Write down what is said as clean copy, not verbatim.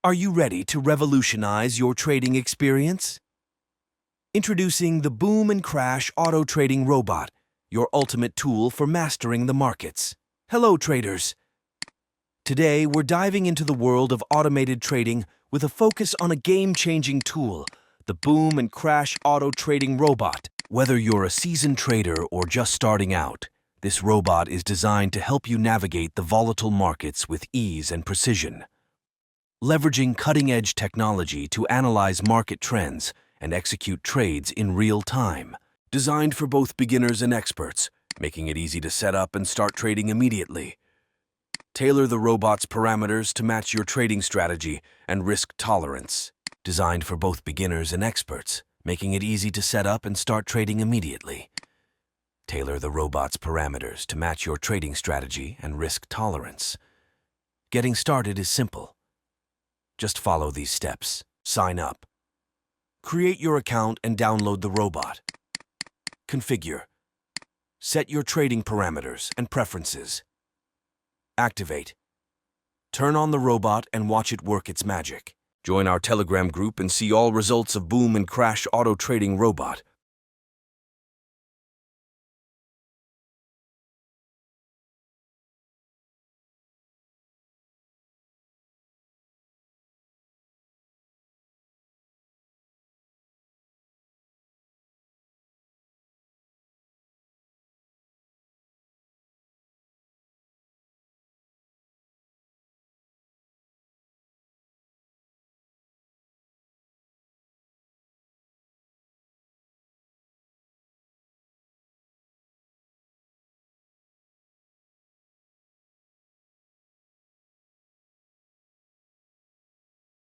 Are you ready to revolutionize your trading experience? Introducing the Boom and Crash Auto Trading Robot, your ultimate tool for mastering the markets. Hello, traders. Today, we're diving into the world of automated trading with a focus on a game-changing tool, the Boom and Crash Auto Trading Robot. Whether you're a seasoned trader or just starting out, this robot is designed to help you navigate the volatile markets with ease and precision. Leveraging cutting-edge technology to analyze market trends and execute trades in real time. Designed for both beginners and experts, making it easy to set up and start trading immediately. Tailor the robot's parameters to match your trading strategy and risk tolerance. Designed for both beginners and experts, making it easy to set up and start trading immediately. Tailor the robot's parameters to match your trading strategy and risk tolerance. Getting started is simple. Just follow these steps. Sign up. Create your account and download the robot. Configure. Set your trading parameters and preferences. Activate. Turn on the robot and watch it work its magic. Join our Telegram group and see all results of Boom and Crash Auto Trading Robot.